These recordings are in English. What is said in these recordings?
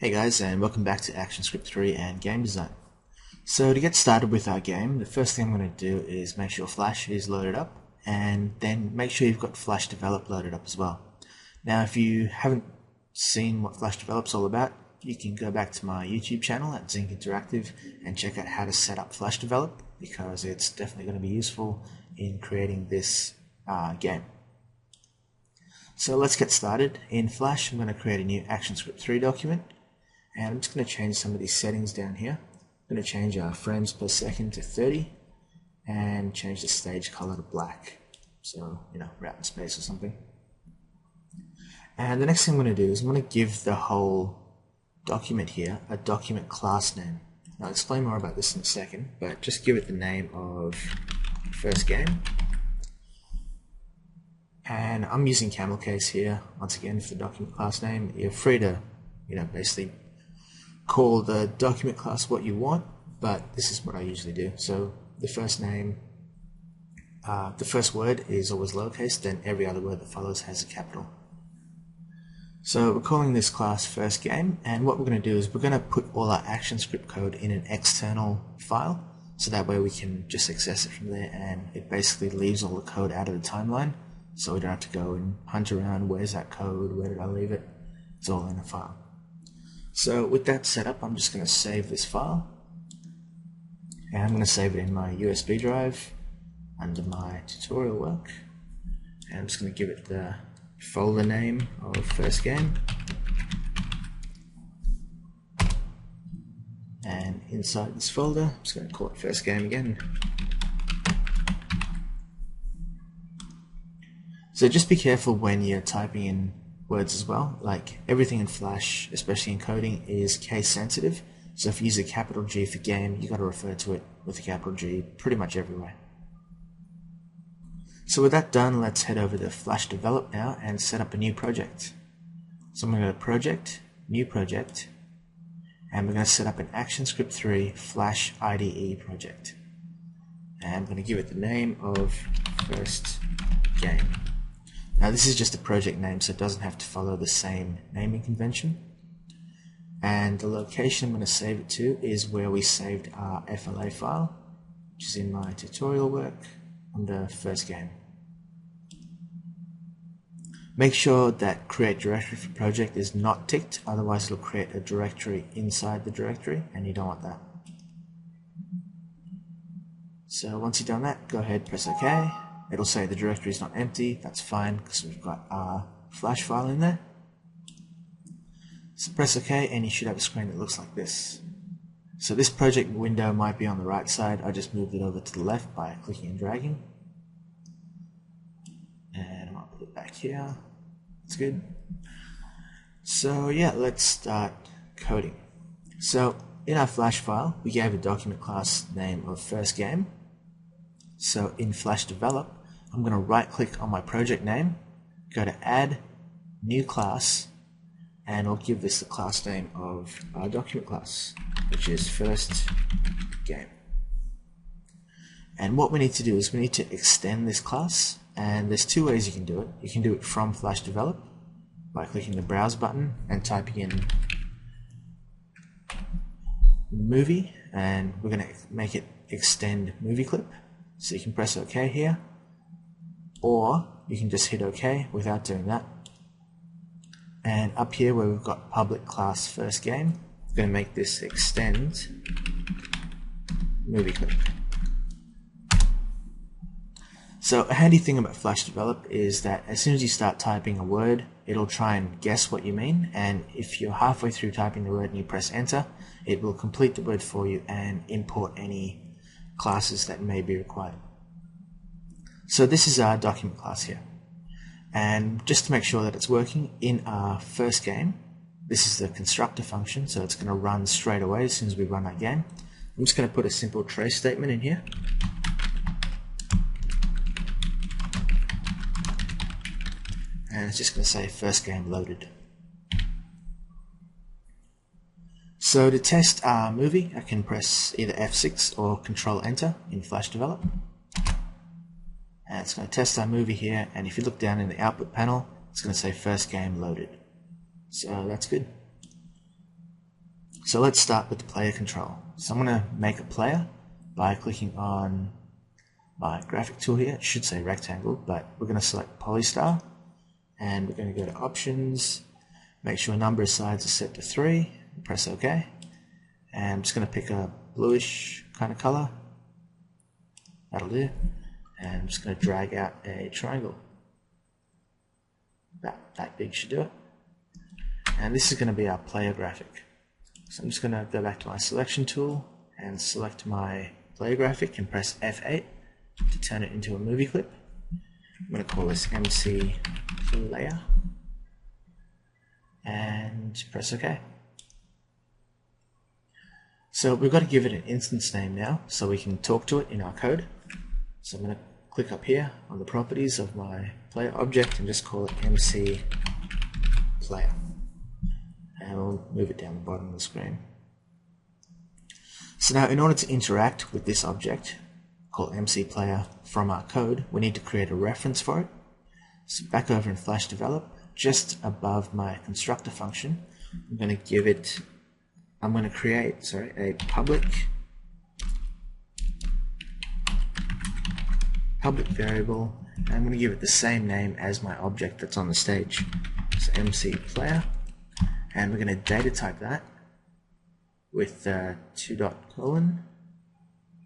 Hey guys, and welcome back to Actionscript 3 and game design. So to get started with our game, the first thing I'm going to do is make sure Flash is loaded up, and then make sure you've got Flash Develop loaded up as well. Now if you haven't seen what Flash Develop's all about, you can go back to my YouTube channel at Zinc Interactive and check out how to set up Flash Develop, because it's definitely going to be useful in creating this game. So let's get started. In Flash, I'm going to create a new Actionscript 3 document. And I'm just going to change some of these settings down here. I'm going to change our frames per second to 30 and change the stage color to black. So, wrap in space or something. And the next thing I'm going to do is I'm going to give the whole document here a document class name. I'll explain more about this in a second, but just give it the name of first game. And I'm using camel case here, once again, for the document class name. You're free to, basically call the document class what you want, but this is what I usually do. So the first name, the first word is always lowercase, then every other word that follows has a capital. So we're calling this class first game, and what we're going to do is we're going to put all our ActionScript code in an external file, so that way we can just access it from there, and it basically leaves all the code out of the timeline, so we don't have to go and hunt around, where's that code, where did I leave it. It's all in a file. So with that set up, I'm just going to save this file, and I'm going to save it in my USB drive under my tutorial work, and I'm just going to give it the folder name of first game, and inside this folder I'm just going to call it first game again. So just be careful when you're typing in words as well. Like everything in Flash, especially in coding, is case sensitive. So if you use a capital G for game, you got to refer to it with a capital G pretty much everywhere. So with that done, let's head over to Flash Develop now and set up a new project. So I'm going to go to Project, New Project, and we're going to set up an ActionScript 3 Flash IDE project. And I'm going to give it the name of First Game. Now this is just a project name, so it doesn't have to follow the same naming convention. And the location I'm going to save it to is where we saved our FLA file, which is in my tutorial work under first game. Make sure that create directory for project is not ticked, otherwise it'll create a directory inside the directory, and you don't want that. So once you've done that, go ahead, press OK. It'll say the directory is not empty. That's fine because we've got our Flash file in there. So press OK and you should have a screen that looks like this. So this project window might be on the right side. I just moved it over to the left by clicking and dragging. And I'm going to put it back here. That's good. So yeah, let's start coding. So in our Flash file, we gave a document class name of first game. So in Flash Develop, I'm going to right click on my project name, go to Add, New Class, and I'll give this the class name of our document class, which is First Game. And what we need to do is we need to extend this class, and there's two ways you can do it. You can do it from Flash Develop by clicking the Browse button and typing in movie, and we're going to make it extend movie clip. So you can press OK here, or you can just hit OK without doing that. And up here where we've got public class first game, we're going to make this extend movie clip. So a handy thing about Flash Develop is that as soon as you start typing a word, it'll try and guess what you mean, and if you're halfway through typing the word and you press enter, it will complete the word for you and import any classes that may be required. So this is our document class here, and just to make sure that it's working, in our first game, this is the constructor function, so it's going to run straight away as soon as we run our game. I'm just going to put a simple trace statement in here, and it's just going to say first game loaded. So to test our movie, I can press either F6 or Control Enter in Flash Develop. And it's going to test our movie here, and if you look down in the output panel, it's going to say first game loaded. So that's good. So let's start with the player control. So I'm going to make a player by clicking on my graphic tool here. It should say rectangle, but we're going to select polystar, and we're going to go to options, make sure number of sides is set to 3, press OK, and I'm just going to pick a bluish kind of color. That'll do. And I'm just going to drag out a triangle. That big should do it. And this is going to be our player graphic. So I'm just going to go back to my selection tool and select my player graphic and press F8 to turn it into a movie clip. I'm going to call this MC Player and press OK. So we've got to give it an instance name now so we can talk to it in our code. So I'm going to click up here on the properties of my player object and just call it MC Player. And we'll move it down the bottom of the screen. So now in order to interact with this object called MC Player from our code, we need to create a reference for it. So back over in Flash Develop, just above my constructor function, I'm going to create a public variable, and I'm going to give it the same name as my object that's on the stage. So MC Player, and we're going to data type that with 2 colon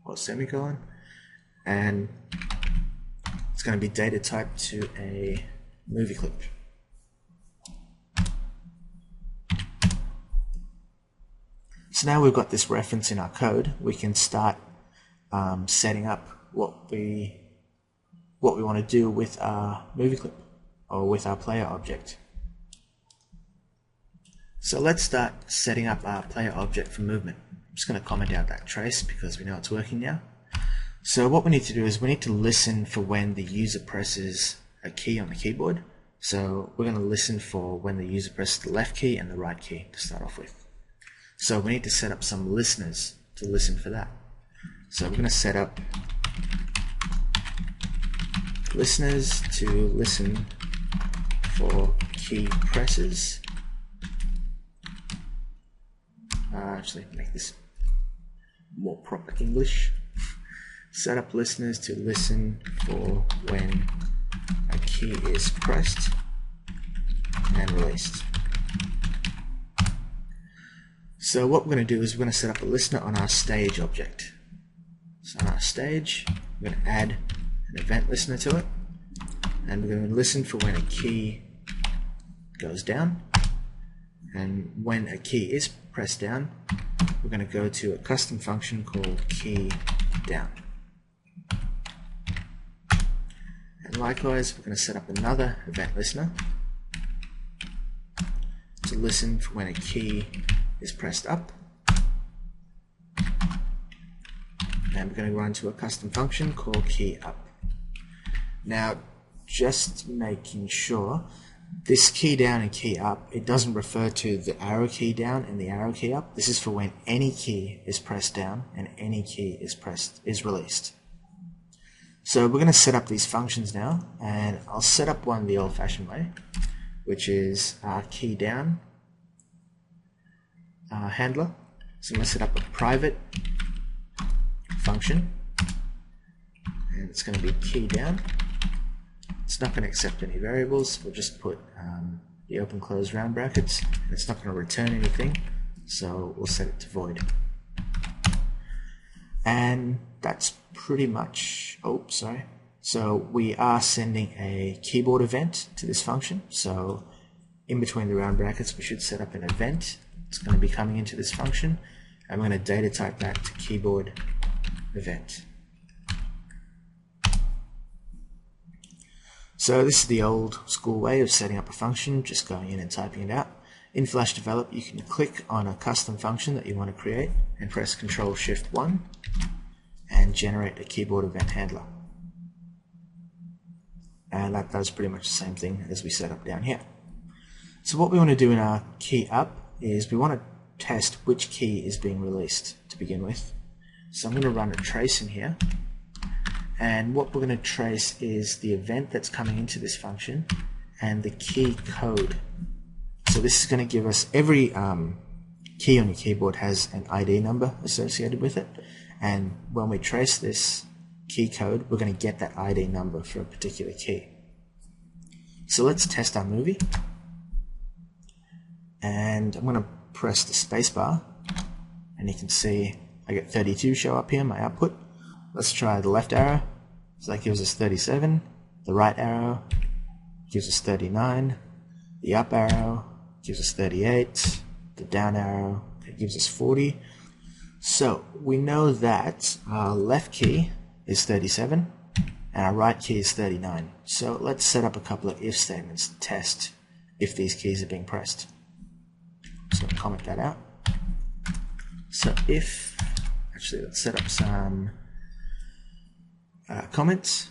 or semicolon, and it's going to be data typed to a movie clip. So now we've got this reference in our code, we can start setting up what we want to do with our movie clip or with our player object. So let's start setting up our player object for movement. I'm just going to comment out that trace because we know it's working now. So what we need to do is we need to listen for when the user presses a key on the keyboard. So we're going to listen for when the user presses the left key and the right key to start off with. So we need to set up some listeners to listen for that. So we're going to set up listeners to listen for key presses. Actually, make this more proper English. Set up listeners to listen for when a key is pressed and released. So what we're going to do is we're going to set up a listener on our stage object. So on our stage, we're going to add an event listener to it, and we're going to listen for when a key goes down, and when a key is pressed down, we're going to go to a custom function called key down. And likewise, we're going to set up another event listener to listen for when a key is pressed up, and we're going to run to a custom function called key up. Now, just making sure, this key down and key up, it doesn't refer to the arrow key down and the arrow key up. This is for when any key is pressed down and any key is released. So we're going to set up these functions now, and I'll set up one the old-fashioned way, which is our key down handler. So I'm going to set up a private function, and it's going to be key down. It's not going to accept any variables. We'll just put the open close round brackets, and it's not going to return anything, so we'll set it to void. And that's pretty much, so we are sending a keyboard event to this function. So in between the round brackets we should set up an event. It's going to be coming into this function, and we're going to data type that to keyboard event. So this is the old school way of setting up a function, just going in and typing it out. In Flash Develop, you can click on a custom function that you want to create and press Ctrl-Shift-1 and generate a keyboard event handler. And that does pretty much the same thing as we set up down here. So what we want to do in our key up is we want to test which key is being released to begin with. So I'm going to run a trace in here, and what we're going to trace is the event that's coming into this function and the key code. So this is going to give us every key on your keyboard has an ID number associated with it, and when we trace this key code, we're going to get that ID number for a particular key. So let's test our movie, and I'm going to press the spacebar, and you can see I get 32 show up here, my output. Let's try the left arrow, so that gives us 37, the right arrow gives us 39, the up arrow gives us 38, the down arrow gives us 40. So we know that our left key is 37 and our right key is 39. So let's set up a couple of if statements to test if these keys are being pressed. Just going to comment that out. So if, actually let's set up some comments.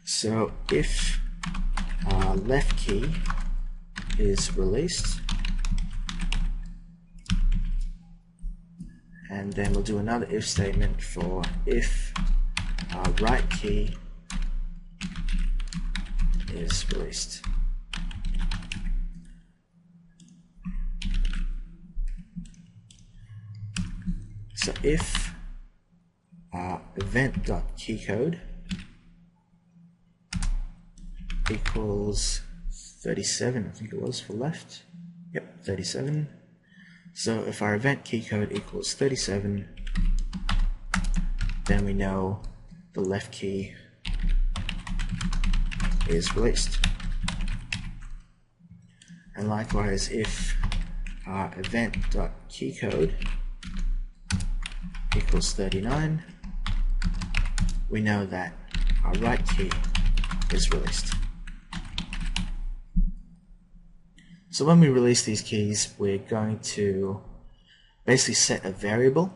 So if our left key is released, and then we'll do another if statement for if our right key is released. So if event.keycode equals 37, I think it was for left. Yep, 37. So if our event keycode equals 37, then we know the left key is released. And likewise, if our event.keycode equals 39, we know that our right key is released. So when we release these keys, we're going to basically set a variable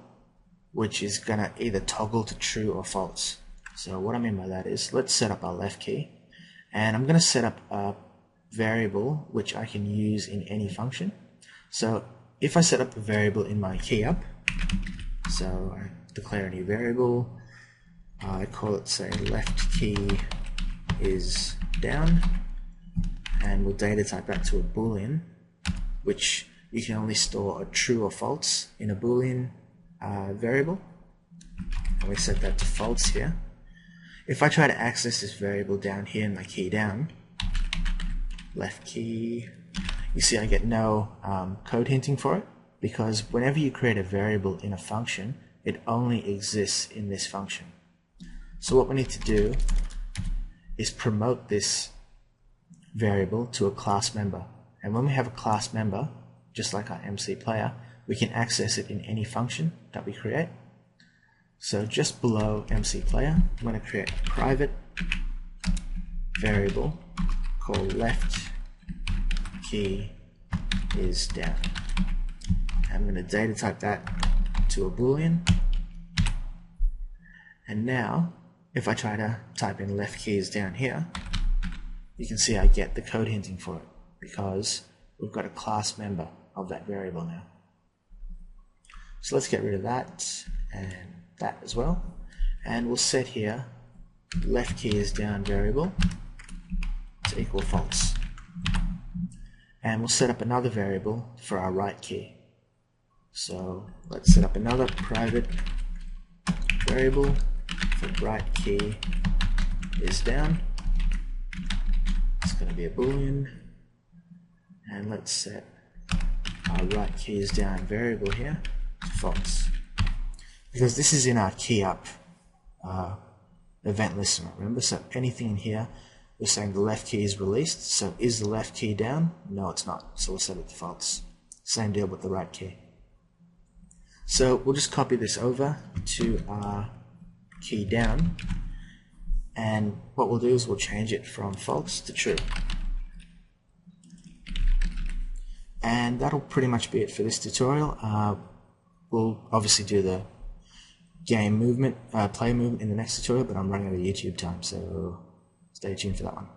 which is going to either toggle to true or false. So what I mean by that is, let's set up our left key, and I'm going to set up a variable which I can use in any function. So if I set up a variable in my key up, so I declare a new variable, I call it, say, left key is down, and we'll data type that to a boolean, which you can only store a true or false in a boolean variable, and we set that to false here. If I try to access this variable down here in my key down, left key, you see I get no code hinting for it, because whenever you create a variable in a function, it only exists in this function. So what we need to do is promote this variable to a class member, and when we have a class member, just like our MC player, we can access it in any function that we create. So just below MC player, I'm going to create a private variable called left key is down. I'm going to data type that to a boolean, and now if I try to type in left key is down here, you can see I get the code hinting for it, because we've got a class member of that variable now. So let's get rid of that and that as well, and we'll set here left key is down variable to equal false, and we'll set up another variable for our right key. So let's set up another private variable for right key is down. It's going to be a boolean, and let's set our right key is down variable here to false, because this is in our key up event listener, remember? So anything in here, we're saying the left key is released. So is the left key down? No, it's not, so we'll set it to false. Same deal with the right key. So we'll just copy this over to our key down, and what we'll do is we'll change it from false to true. And that'll pretty much be it for this tutorial. We'll obviously do the game movement, play movement in the next tutorial, but I'm running out of YouTube time, so stay tuned for that one.